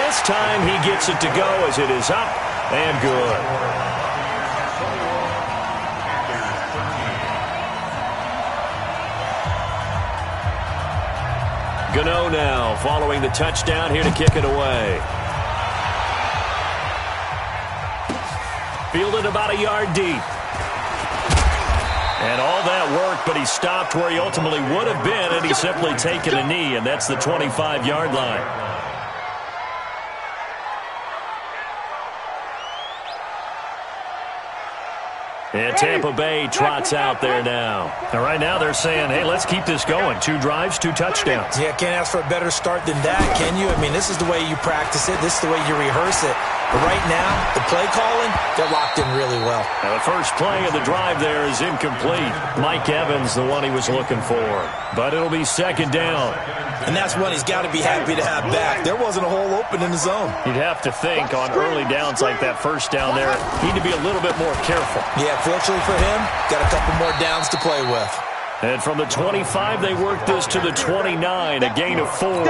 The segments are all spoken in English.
this time he gets it to go as it is up and good. Gano now following the touchdown here to kick it away. Fielded about a yard deep. And all that work, but he stopped where he ultimately would have been, and he's simply taken a knee, and that's the 25-yard line. And Tampa Bay trots out there now. And right now they're saying, hey, let's keep this going. 2 drives, 2 touchdowns. Yeah, can't ask for a better start than that, can you? I mean, this is the way you practice it. This is the way you rehearse it. But right now, the play calling, they're locked in really well. Now the first play of the drive there is incomplete. Mike Evans, the one he was looking for. But it'll be second down. And that's one he's got to be happy to have back. There wasn't a hole open in the zone. You'd have to think on early downs like that first down there, need to be a little bit more careful. Yeah, fortunately for him, got a couple more downs to play with. And from the 25, they work this to the 29, a gain of 4.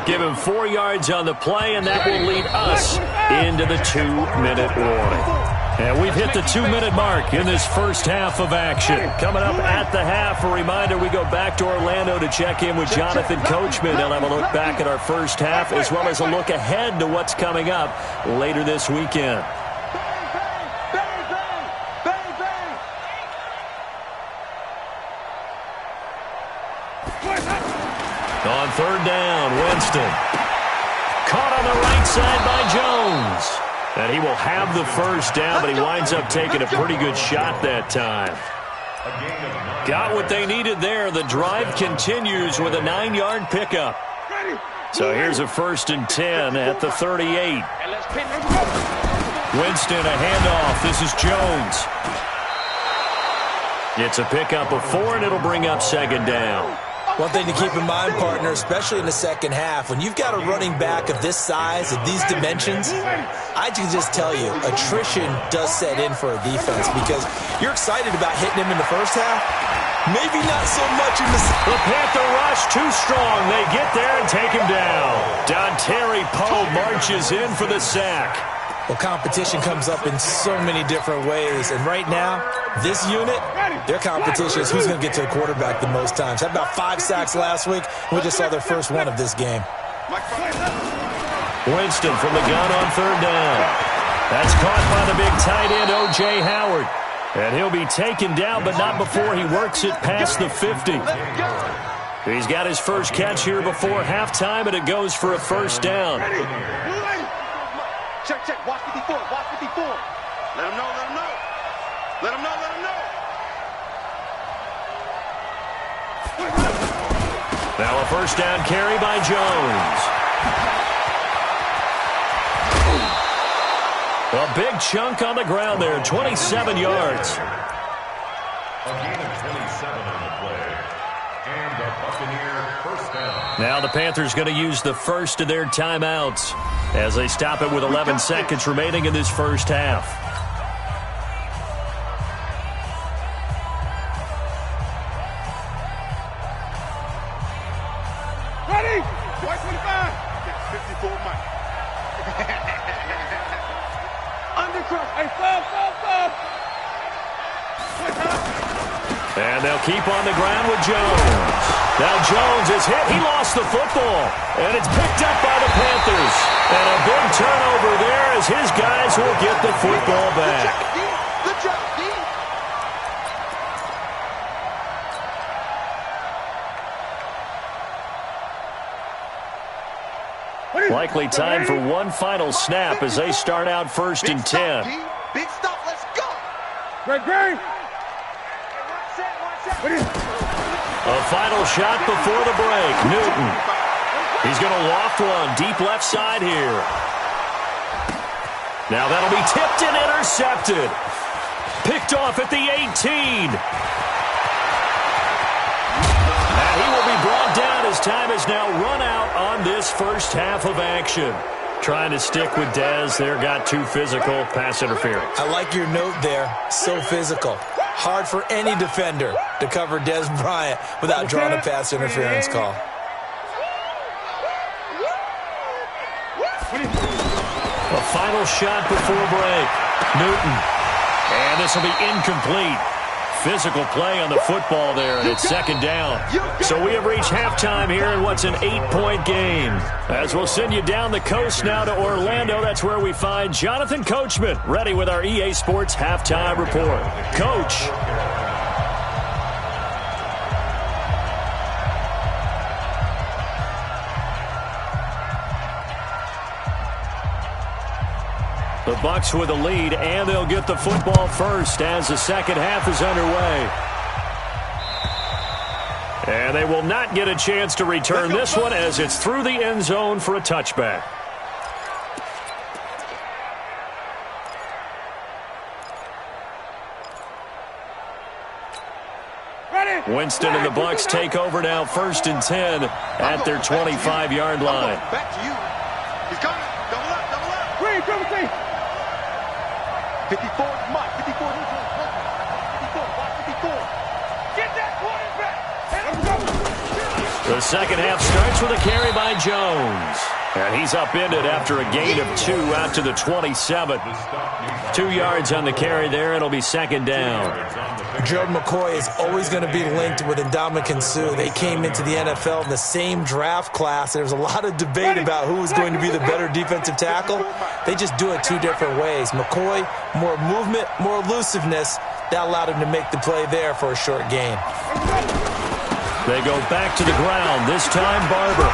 Give him 4 yards on the play, and that will lead us into the 2-minute warning. And we've hit the 2-minute mark in this first half of action. Coming up at the half, a reminder, we go back to Orlando to check in with Jonathan Coachman. He'll have a look back at our first half as well as a look ahead to what's coming up later this weekend. On third down, Winston. Caught on the right side by Jones. And he will have the first down, but he winds up taking a pretty good shot that time. Got what they needed there. The drive continues with a 9-yard pickup. So here's a 1st and 10 at the 38. Winston, a handoff. This is Jones. It's a pickup of 4, and it'll bring up second down. One thing to keep in mind, partner, especially in the second half, when you've got a running back of this size, of these dimensions, I can just tell you, attrition does set in for a defense because you're excited about hitting him in the first half. Maybe not so much in the second. The Panther rush too strong. They get there and take him down. Dontari Poe marches in for the sack. Well, competition comes up in so many different ways. And right now, this unit, their competition is who's going to get to the quarterback the most times. Had about 5 sacks last week. We just saw their first one of this game. Winston from the gun on third down. That's caught by the big tight end, O.J. Howard. And he'll be taken down, but not before he works it past the 50. He's got his first catch here before halftime, and it goes for a first down. Check. Watch 54. Let him know. Let him know. Now a first down carry by Jones. A big chunk on the ground there, 27 yards. A gain of 27 on the play. And the Buccaneer first down. Now the Panthers going to use the first of their timeouts as they stop it with 11 seconds remaining in this first half. Ready? 25. 54 Mike. Undercross. Hey, stop. And they'll keep on the ground with Jones. Now Jones is hit. He lost the football. And it's picked up by the Panthers. And a big turnover there as his guys will get the football back. Good job, D. Likely time for one final snap as they start out 1st and 10. Big stop. Let's go. Great. A final shot before the break. Newton. He's going to loft one deep left side here. Now that'll be tipped and intercepted. Picked off at the 18. And he will be brought down as time has now run out on this first half of action. Trying to stick with Dez there, got too physical, pass interference. I like your note there, so physical. Hard for any defender to cover Dez Bryant without drawing a pass interference call. final shot before break. Newton. And this will be incomplete. Physical play on the football there, and it's second down. So we have reached halftime here in what's an 8-point game. As we'll send you down the coast now to Orlando, that's where we find Jonathan Coachman, ready with our EA Sports Halftime Report. Coach. The Bucs with a lead, and they'll get the football first as the second half is underway. And they will not get a chance to return this one as it's through the end zone for a touchback. Winston and the Bucs take over now, 1st and 10 at their 25-yard line. Back to you. He's coming. Double up, double up. Where are you coming? 54 is Mike. 54 is 54. Watch 54. Get that quarterback. The second half starts with a carry by Jones. And he's upended after a gain of 2 out to the 27. 2 yards on the carry there. It'll be second down. Gerald McCoy is always going to be linked with Ndamukong Suh. They came into the NFL in the same draft class. There was a lot of debate about who was going to be the better defensive tackle. They just do it 2 different ways. McCoy, more movement, more elusiveness. That allowed him to make the play there for a short gain. They go back to the ground. This time, Barber.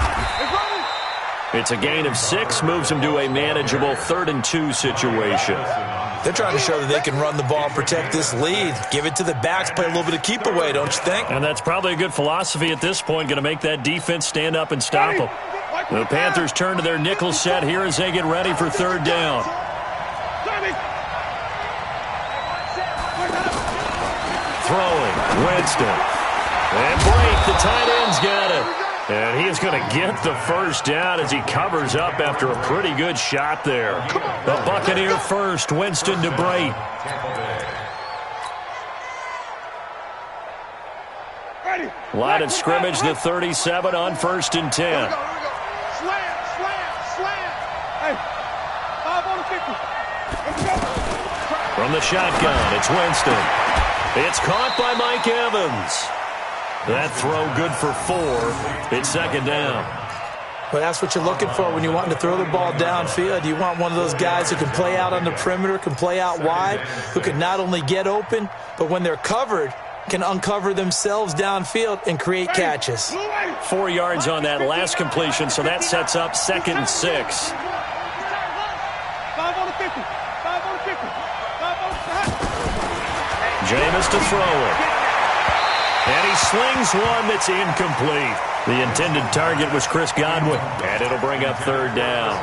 It's a gain of 6, moves them to a manageable 3rd and 2 situation. They're trying to show that they can run the ball and protect this lead. Give it to the backs, play a little bit of keep away, don't you think? And that's probably a good philosophy at this point, going to make that defense stand up and stop them. The Panthers turn to their nickel set here as they get ready for 3rd down. Throwing, Winston. And break, the tight end's got it. And he is going to get the first down as he covers up after a pretty good shot there. The Buccaneer first, Winston to Brait. Line of scrimmage, the 37 on 1st and 10. Slam, slam. Hey, 5 on the 50. From the shotgun, it's Winston. It's caught by Mike Evans. That throw good for 4. It's second down. Well, that's what you're looking for when you want to throw the ball downfield. You want one of those guys who can play out on the perimeter, can play out wide, who can not only get open, but when they're covered, can uncover themselves downfield and create catches. 4 yards on that last completion, so that sets up 2nd and 6. 5 on the 50. 5 on the 50. 5 on the 50. Jameis to throw it. And he slings one that's incomplete. The intended target was Chris Godwin, and it'll bring up 3rd down.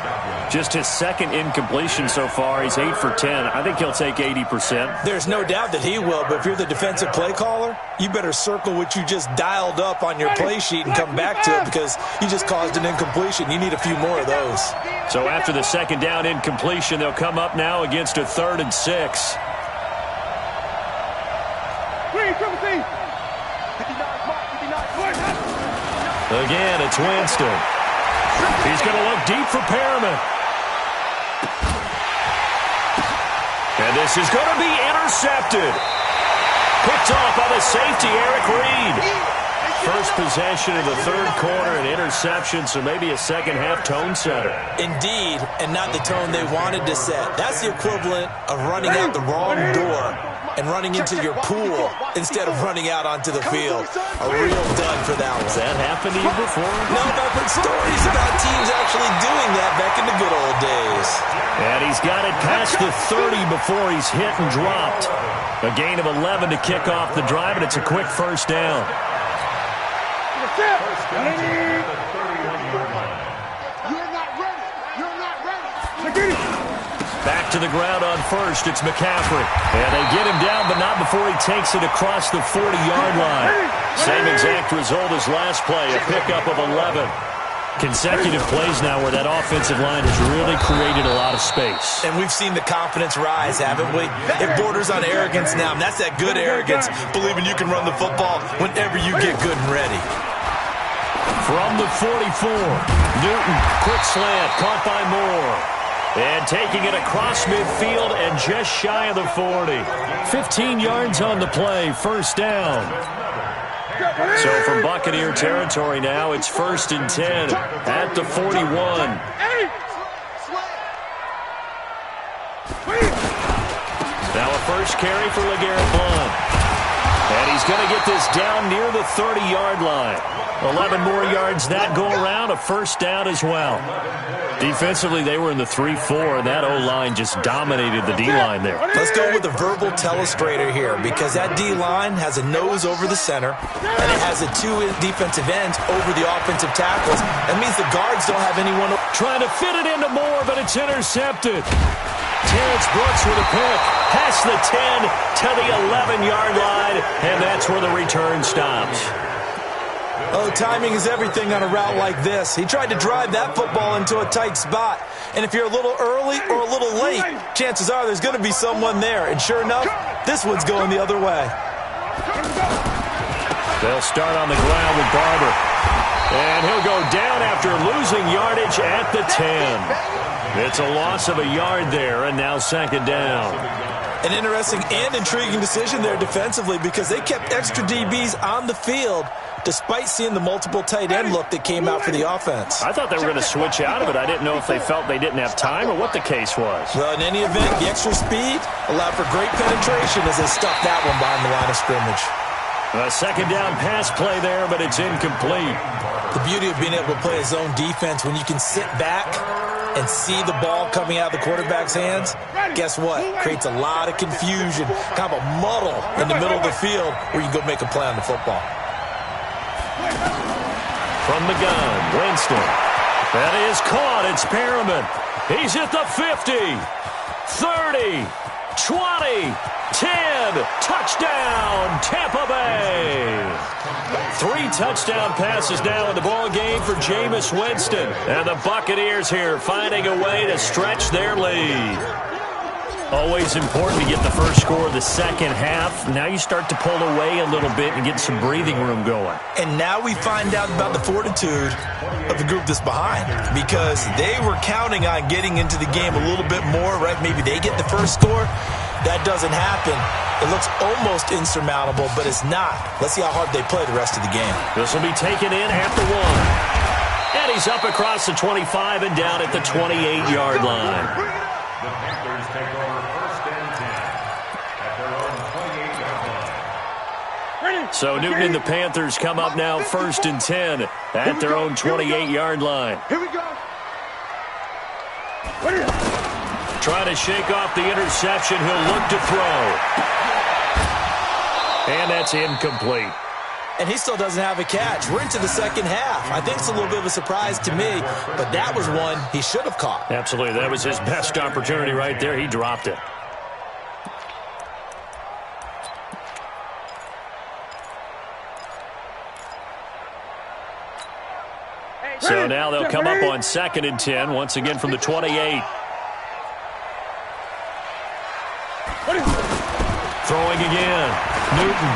Just his 2nd incompletion so far. He's 8 for 10. I think he'll take 80%. There's no doubt that he will, but if you're the defensive play caller, you better circle what you just dialed up on your play sheet and come back to it because you just caused an incompletion. You need a few more of those. So after the 2nd down incompletion, they'll come up now against a 3rd and 6. Again, it's Winston. He's going to look deep for Perriman. And this is going to be intercepted. Picked off by the safety, Eric Reed. First possession of the 3rd quarter, an interception, so maybe a second-half tone setter. Indeed, and not the tone they wanted to set. That's the equivalent of running out the wrong door and running into your pool instead of running out onto the field. A real dud for that one. Has that happened to you before? No, but I've heard stories about teams actually doing that back in the good old days. And he's got it past the 30 before he's hit and dropped. A gain of 11 to kick off the drive, and it's a quick 1st down. You're not ready. You're not ready. Back to the ground on 1st. It's McCaffrey. And they get him down, but not before he takes it across the 40-yard line. Same exact result as last play, a pickup of 11. Consecutive plays now where that offensive line has really created a lot of space. And we've seen the confidence rise, haven't we? It borders on arrogance now, and that's that good arrogance, believing you can run the football whenever you get good and ready. From the 44, Newton, quick slant, caught by Moore. And taking it across midfield and just shy of the 40. 15 yards on the play, first down. So from Buccaneer territory now, it's 1st and 10 at the 41. Now a first carry for LeGarrette Blount. And he's going to get this down near the 30-yard line. 11 more yards that go around, a first down as well. Defensively, they were in the 3-4, and that O-line just dominated the D-line there. Let's go with a verbal telestrator here, because that D-line has a nose over the center, and it has a 2 defensive ends over the offensive tackles. That means the guards don't have anyone. Trying to fit it into Moore, but it's intercepted. Terrence Brooks with a pick, past the 10 to the 11-yard line, and that's where the return stops. Oh, timing is everything on a route like this. He tried to drive that football into a tight spot. And if you're a little early or a little late, chances are there's going to be someone there. And sure enough, this one's going the other way. They'll start on the ground with Barber. And he'll go down after losing yardage at the 10. It's a loss of a yard there, and now 2nd down. An interesting and intriguing decision there defensively, because they kept extra DBs on the field despite seeing the multiple tight end look that came out for the offense. I thought they were going to switch out of it. I didn't know if they felt they didn't have time or what the case was. Well, in any event, the extra speed allowed for great penetration as they stuffed that one behind the line of scrimmage. A 2nd down pass play there, but it's incomplete. The beauty of being able to play a zone defense, when you can sit back and see the ball coming out of the quarterback's hands, guess what? Creates a lot of confusion, kind of a muddle in the middle of the field where you can go make a play on the football. From the gun, Winston. That is caught. It's Perriman. He's at the 50, 30, 20, 10. Touchdown, Tampa Bay. 3 touchdown passes now in the ball game for Jameis Winston. And the Buccaneers here finding a way to stretch their lead. Always important to get the first score of the second half. Now you start to pull away a little bit and get some breathing room going. And now we find out about the fortitude of the group that's behind, because they were counting on getting into the game a little bit more, right? Maybe they get the first score. That doesn't happen. It looks almost insurmountable, but it's not. Let's see how hard they play the rest of the game. This will be taken in at the 1. And he's up across the 25 and down at the 28-yard line. The Panthers take over 1st and 10 at their own 28-yard line. So Newton and the Panthers come up now 1st and 10 at their own 28-yard line. Here we go. Trying to shake off the interception. He'll look to throw. And that's incomplete. And he still doesn't have a catch. We're into the second half. I think it's a little bit of a surprise to me, but that was one he should have caught. Absolutely. That was his best opportunity right there. He dropped it. So now they'll come up on 2nd and 10, once again from the 28. Throwing again. Newton.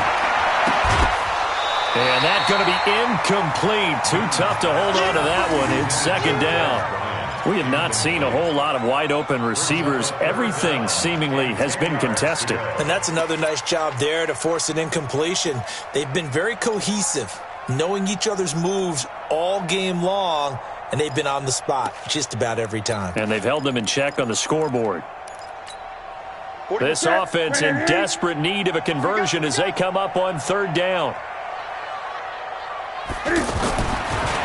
And that's going to be incomplete. Too tough to hold on to that one. It's 2nd down. We have not seen a whole lot of wide-open receivers. Everything seemingly has been contested. And that's another nice job there to force an incompletion. They've been very cohesive, knowing each other's moves all game long, and they've been on the spot just about every time. And they've held them in check on the scoreboard. This offense in desperate need of a conversion as they come up on 3rd down.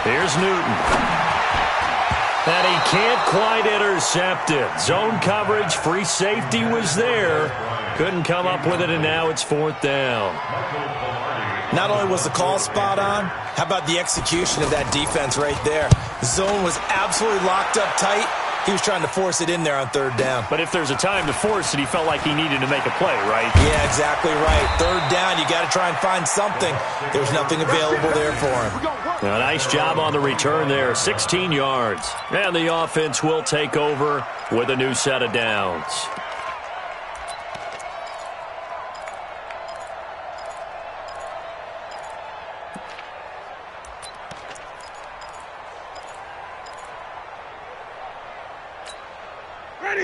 Here's Newton. And he can't quite intercept it. Zone coverage, free safety was there. Couldn't come up with it, and now it's 4th down. Not only was the call spot on, how about the execution of that defense right there? The zone was absolutely locked up tight. He was trying to force it in there on 3rd down. But if there's a time to force it, he felt like he needed to make a play, right? Yeah, exactly right. 3rd down, you got to try and find something. There was nothing available there for him. A nice job on the return there, 16 yards. And the offense will take over with a new set of downs.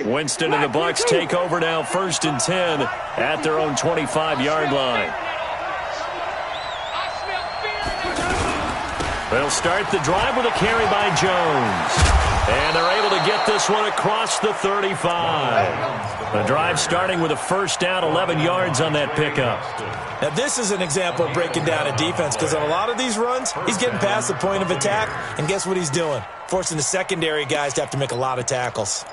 Winston and the Bucs take over now, 1st and 10 at their own 25-yard line. They'll start the drive with a carry by Jones. And they're able to get this one across the 35. The drive starting with a 1st down, 11 yards on that pickup. Now, this is an example of breaking down a defense, because on a lot of these runs, he's getting past the point of attack, and guess what he's doing? Forcing the secondary guys to have to make a lot of tackles.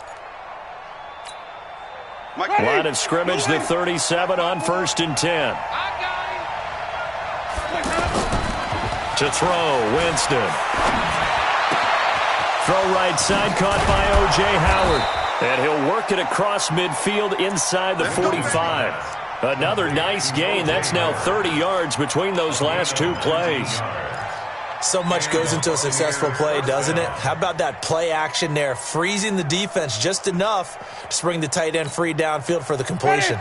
Line of scrimmage, the 37 on 1st and 10. To throw, Winston. Throw right side, caught by O.J. Howard. And he'll work it across midfield inside the 45. Another nice gain. That's now 30 yards between those last 2 plays. So much goes into a successful play, doesn't it? How about that play action there, freezing the defense just enough to bring the tight end free downfield for the completion.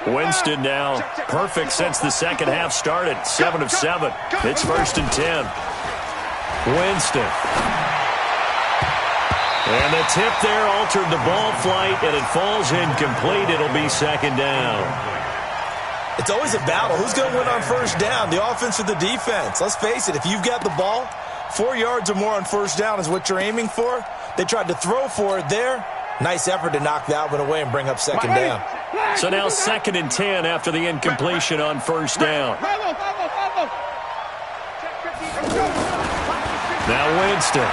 Winston now perfect since the second half started. 7 of 7. It's 1st and 10. Winston. And the tip there altered the ball flight, and it falls incomplete. It'll be 2nd down. It's always a battle. Who's going to win on 1st down, the offense or the defense? Let's face it, if you've got the ball, 4 yards or more on 1st down is what you're aiming for. They tried to throw for it there. Nice effort to knock that one away and bring up 2nd down. So now 2nd and 10 after the incompletion on 1st down. Now Winston.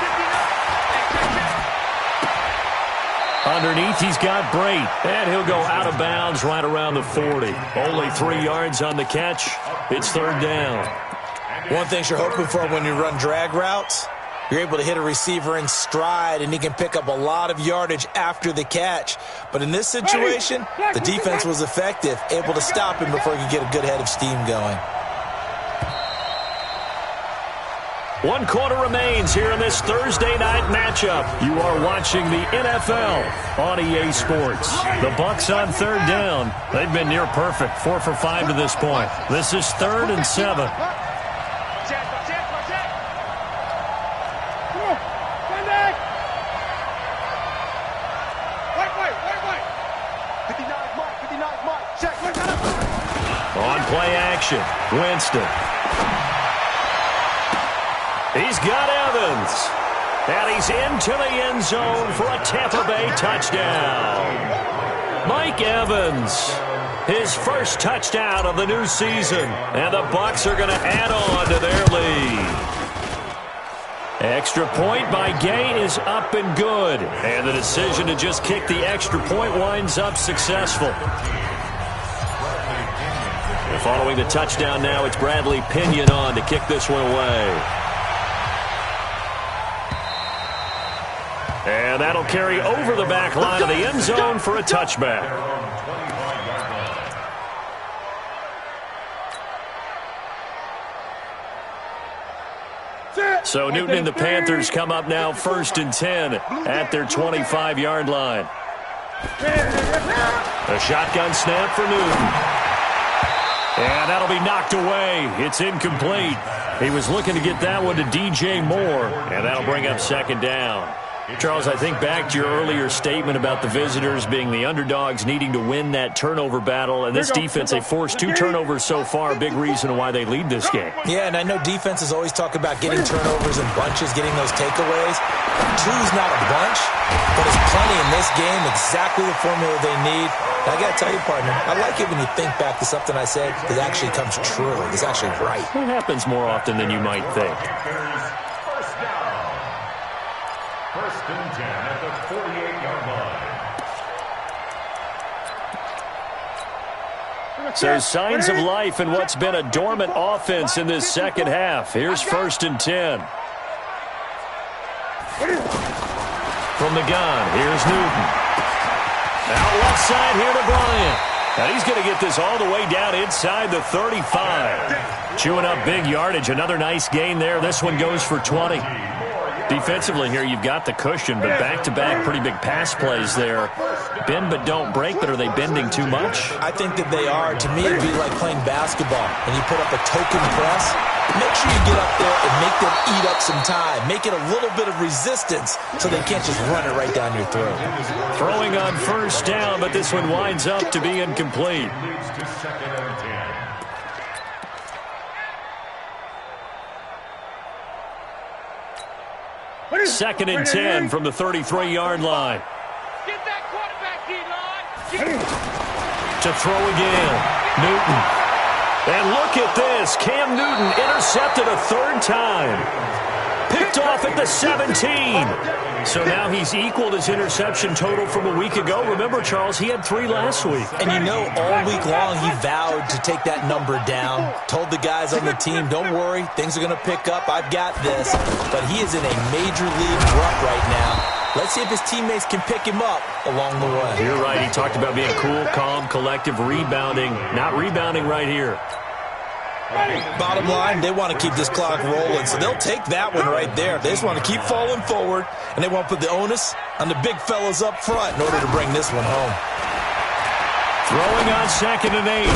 Underneath, he's got Brate, and he'll go out of bounds right around the 40. Only 3 yards on the catch. It's 3rd down. One thing you're hoping for when you run drag routes, you're able to hit a receiver in stride, and he can pick up a lot of yardage after the catch. But in this situation, the defense was effective, able to stop him before he could get a good head of steam going. 1 quarter remains here in this Thursday night matchup. You are watching the NFL on EA Sports. The Bucs on 3rd down. They've been near perfect, 4 for 5 to this point. This is 3rd and 7. On play action, Winston. He's got Evans. And he's into the end zone for a Tampa Bay touchdown. Mike Evans, his first touchdown of the new season. And the Bucs are going to add on to their lead. Extra point by Gay is up and good. And the decision to just kick the extra point winds up successful. Following the touchdown now, it's Bradley Pinion on to kick this one away. And that'll carry over the back line of the end zone for a touchback. So Newton and the Panthers come up now 1st and 10 at their 25-yard line. A shotgun snap for Newton. And that'll be knocked away. It's incomplete. He was looking to get that one to DJ Moore, and that'll bring up 2nd down. Charles, I think back to your earlier statement about the visitors being the underdogs needing to win that turnover battle. And this defense, they forced 2 turnovers so far, a big reason why they lead this game. Yeah, and I know defenses always talk about getting turnovers in bunches, getting those takeaways. 2's not a bunch, but it's plenty in this game, exactly the formula they need. And I got to tell you, partner, I like it when you think back to something I said that actually comes true. It's actually right. It happens more often than you might think. 1st and 10 at the 48-yard line. So signs of life in what's been a dormant offense in this second half. Here's 1st and 10. From the gun, here's Newton. Out left side here to Bryant. And he's going to get this all the way down inside the 35. Chewing up big yardage. Another nice gain there. This one goes for 20. Defensively here, you've got the cushion, but back-to-back pretty big pass plays there. Bend but don't break, but are they bending too much? I think that they are. To me, it'd be like playing basketball, and you put up a token press. Make sure you get up there and make them eat up some time. Make it a little bit of resistance so they can't just run it right down your throat. Throwing on first down, but this one winds up to be incomplete. Second and 10 from the 33-yard line. Get that quarterback, D-line. To throw again. Newton. And look at this. Cam Newton intercepted a third time. Picked off at the 17. So now he's equaled his interception total from a week ago. Remember, Charles, he had 3 last week. And you know, all week long he vowed to take that number down. Told the guys on the team, don't worry, things are going to pick up. I've got this. But he is in a major league rut right now. Let's see if his teammates can pick him up along the way. You're right. He talked about being cool, calm, collective, rebounding. Not rebounding right here. Bottom line, they want to keep this clock rolling, so they'll take that one right there. They just want to keep falling forward, and they want to put the onus on the big fellas up front in order to bring this one home. Throwing on 2nd and 8.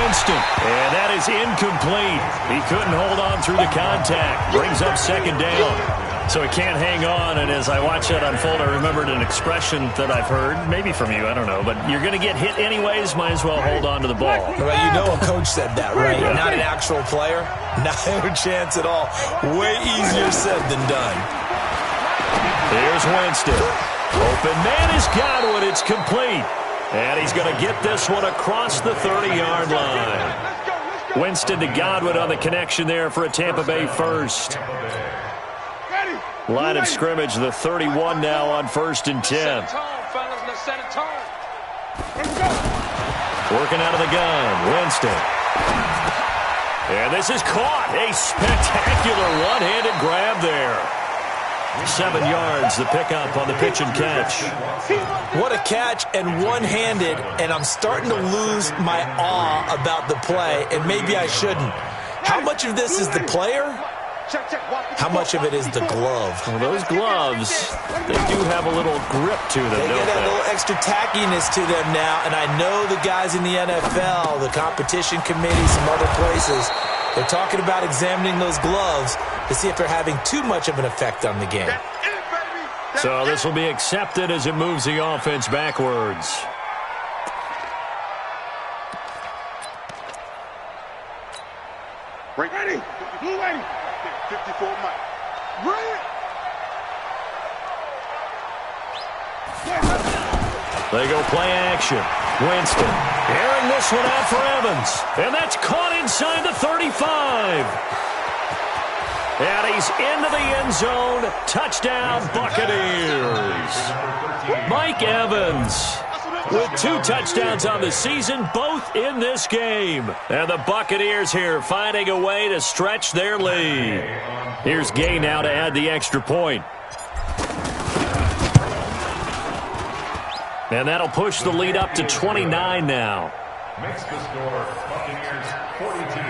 Winston. And that is incomplete. He couldn't hold on through the contact. Brings up 2nd down. So he can't hang on, and as I watch that unfold, I remembered an expression that I've heard, maybe from you, I don't know, but you're going to get hit anyways, might as well hold on to the ball. Well, you know a coach said that, right? Yeah. Not an actual player. Not a chance at all. Way easier said than done. Here's Winston. Open man is Godwin. It's complete. And he's going to get this one across the 30-yard line. Winston to Godwin on the connection there for a Tampa Bay first. Line of scrimmage, the 31 now on 1st and 10. Working out of the gun, Winston. And this is caught. A spectacular one-handed grab there. 7 yards, the pickup on the pitch and catch. What a catch, and one-handed, and I'm starting to lose my awe about the play, and maybe I shouldn't. How much of this is the player? How much of it is the glove? Well, those gloves, they do have a little grip to them, They don't get a they? little extra tackiness to them now, and I know the guys in the NFL, the competition committee, some other places, they're talking about examining those gloves to see if they're having too much of an effect on the game. So this will be accepted as it moves the offense backwards. Ready. Blue ready. 54 Mike. Ready. They go play action. Winston airing this one out for Evans. And that's caught inside the 35. And he's into the end zone. Touchdown, Buccaneers. Mike Evans with 2 touchdowns on the season, both in this game. And the Buccaneers here finding a way to stretch their lead. Here's Gay now to add the extra point. And that'll push the lead up to 29 now. Makes the score Buccaneers 42,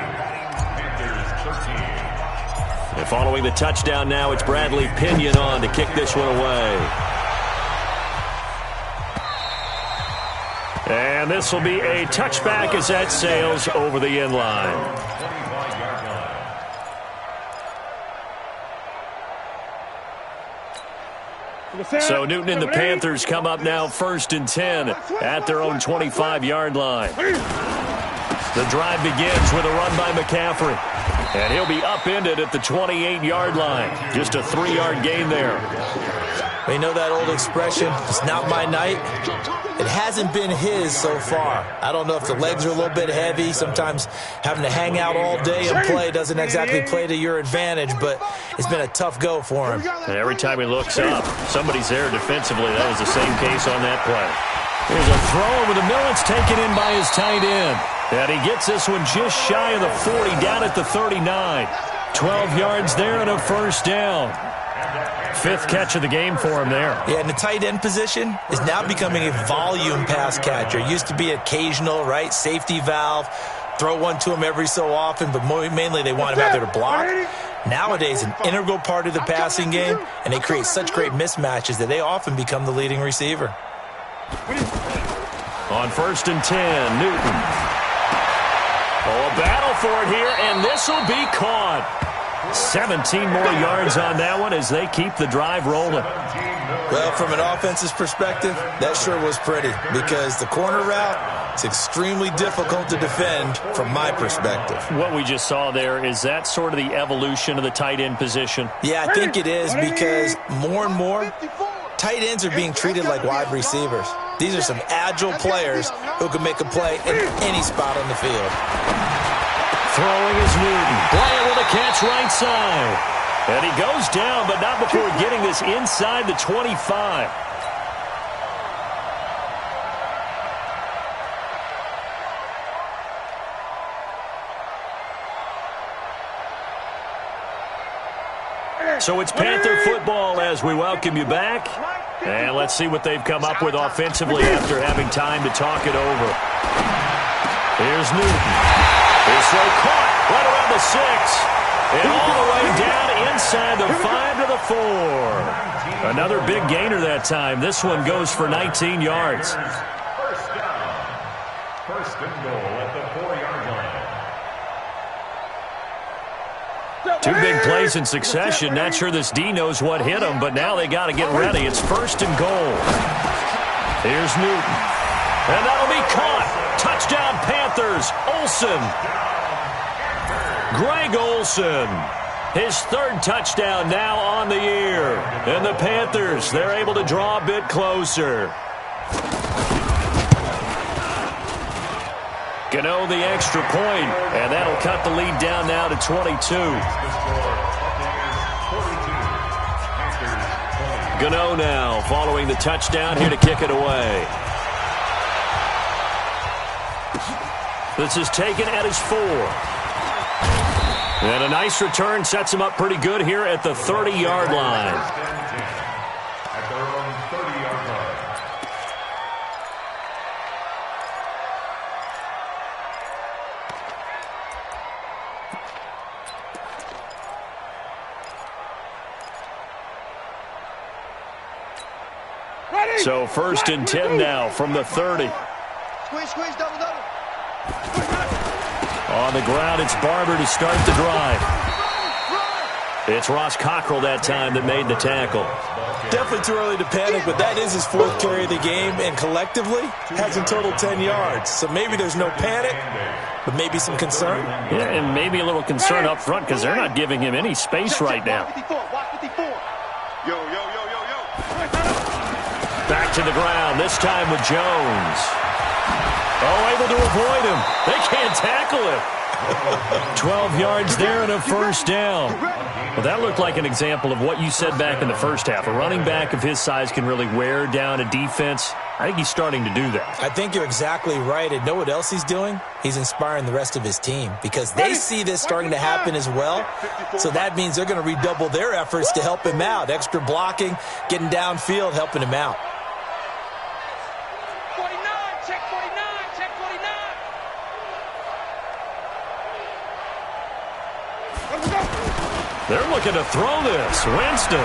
Panthers 13. And following the touchdown now, it's Bradley Pinion on to kick this one away. And this will be a touchback as that sails over the end line. 25-yard line. So Newton and the Panthers come up now 1st and 10 at their own 25-yard line. The drive begins with a run by McCaffrey. And he'll be upended at the 28-yard line. Just a 3-yard gain there. You know that old expression, it's not my night? It hasn't been his so far. I don't know if the legs are a little bit heavy. Sometimes having to hang out all day and play doesn't exactly play to your advantage, but it's been a tough go for him. And every time he looks up, somebody's there defensively. That was the same case on that play. Here's a throw over the middle. It's taken in by his tight end. And he gets this one just shy of the 40, down at the 39. 12 yards there and a first down. 5th catch of the game for him there. Yeah, and the tight end position is now becoming a volume pass catcher. Used to be occasional, right? Safety valve. Throw one to him every so often, but mainly they want him out there to block. nowadays an integral part of the passing game, and they create such great mismatches that they often become the leading receiver. On 1st and 10, Newton. Oh, a battle for it here, and this will be caught. 17 more yards on that one as they keep the drive rolling. Well, from an offense's perspective, that sure was pretty because the corner route is extremely difficult to defend from my perspective. What we just saw there, is that sort of the evolution of the tight end position? Yeah, I think it is because more and more, tight ends are being treated like wide receivers. These are some agile players who can make a play in any spot on the field. Throwing is Newton. Bryant with a catch right side. And he goes down, but not before getting this inside the 25. So it's Panther football as we welcome you back. And let's see what they've come up with offensively after having time to talk it over. Here's Newton. His throw caught right around the 6. And all the way down inside the 5 to the 4. Another big gainer that time. This one goes for 19 yards. First down. First and goal at the 4-yard line. Two big plays in succession. Not sure this D knows what hit him, but now they got to get ready. It's 1st and goal. Here's Newton. And that'll be caught. Touchdown Panthers. Olsen. Greg Olsen. His 3rd touchdown now on the year. And the Panthers, they're able to draw a bit closer. Gano the extra point, and that'll cut the lead down now to 22. Gano now following the touchdown here to kick it away. This is taken at his 4. And a nice return sets him up pretty good here at the 30-yard line. At their own 30-yard line. So 1st and 10 now from the 30. Squeeze, double. On the ground, it's Barber to start the drive. It's Ross Cockrell that time that made the tackle. Definitely too early to panic, but that is his 4th carry of the game, and collectively has in total 10 yards. So maybe there's no panic, but maybe some concern. Yeah, and maybe a little concern up front because they're not giving him any space right now. Yo. Back to the ground, this time with Jones. Oh, able to avoid him. They can't tackle him. 12 yards there and a 1st down. Well, that looked like an example of what you said back in the first half. A running back of his size can really wear down a defense. I think he's starting to do that. I think you're exactly right. And know what else he's doing? He's inspiring the rest of his team because they see this starting to happen as well. So that means they're going to redouble their efforts to help him out. Extra blocking, getting downfield, helping him out. They're looking to throw this. Winston.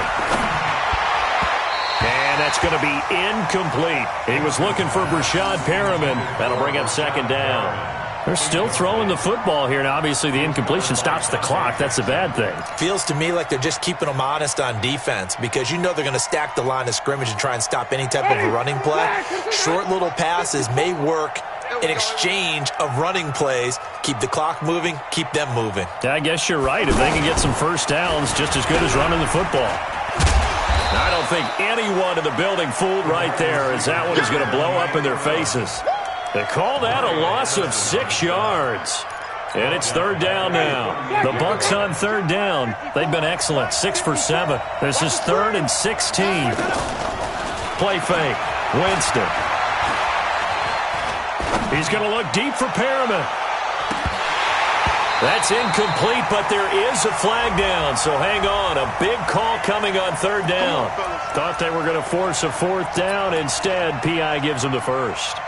And that's going to be incomplete. He was looking for Brashad Perriman. That'll bring up 2nd down. They're still throwing the football here. Now, obviously, the incompletion stops the clock. That's a bad thing. Feels to me like they're just keeping them honest on defense because you know they're going to stack the line of scrimmage and try and stop any type of a running play. Short little passes may work in exchange of running plays. Keep the clock moving, keep them moving. Yeah, I guess you're right. If they can get some 1st downs, just as good as running the football. I don't think anyone in the building fooled right there as that one is going to blow up in their faces. They call that a loss of 6 yards. And it's 3rd down now. The Bucs on 3rd down. They've been excellent, 6 for 7. This is 3rd and 16. Play fake. Winston. He's going to look deep for Perriman. That's incomplete, but there is a flag down, so hang on. A big call coming on 3rd down. Thought they were going to force a 4th down. Instead, P.I. gives them the 1st.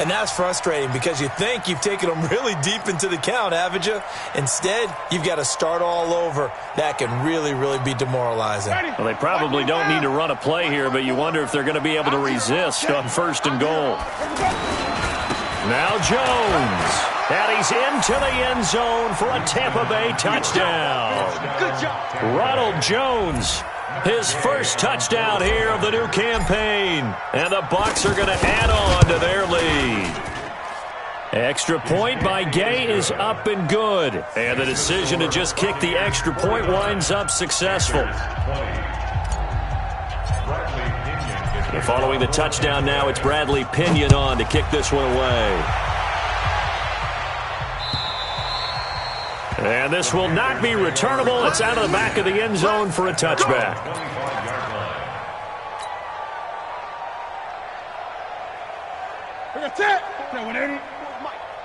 And that's frustrating because you think you've taken them really deep into the count, haven't you? Instead, you've got to start all over. That can really, really be demoralizing. Well, they probably don't need to run a play here, but you wonder if they're going to be able to resist on 1st and goal. Now Jones. And he's into the end zone for a Tampa Bay touchdown. Good job. Ronald Jones, his first touchdown here of the new campaign. And the Bucs are going to add on to their lead. Extra point by Gay is up and good. And the decision to just kick the extra point winds up successful. Following the touchdown now, it's Bradley Pinion on to kick this one away. And this will not be returnable. It's out of the back of the end zone for a touchback.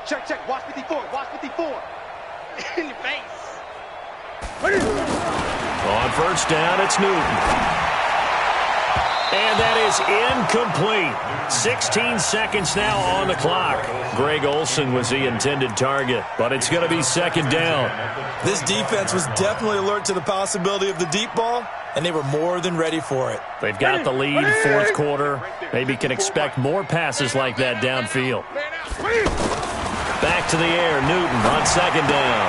Check. Watch 54. Watch 54. In the face. On 1st down, it's Newton. And that is incomplete. 16 seconds now on the clock. Greg Olsen was the intended target, but it's going to be 2nd down. This defense was definitely alert to the possibility of the deep ball, and they were more than ready for it. They've got the lead, 4th quarter. Maybe can expect more passes like that downfield. Back to the air, Newton on 2nd down.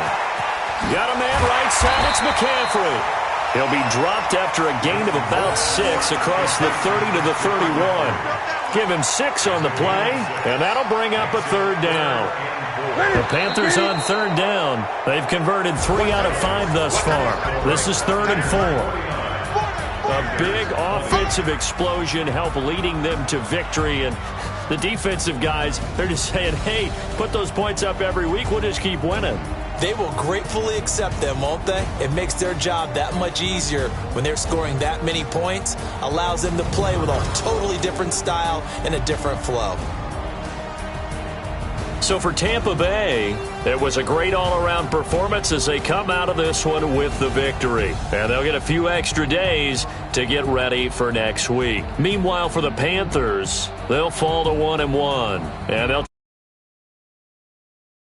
Got a man right side, it's McCaffrey. He'll be dropped after a gain of about 6 across the 30 to the 31. Give him 6 on the play, and that'll bring up a 3rd down. The Panthers on 3rd down. They've converted 3 out of 5 thus far. This is 3rd and 4. A big offensive explosion helped leading them to victory, and the defensive guys, they're just saying, hey, put those points up every week, we'll just keep winning. They will gratefully accept them, won't they? It makes their job that much easier when they're scoring that many points, allows them to play with a totally different style and a different flow. So for Tampa Bay, it was a great all-around performance as they come out of this one with the victory. And they'll get a few extra days to get ready for next week. Meanwhile, for the Panthers, they'll fall to 1-1, and they'll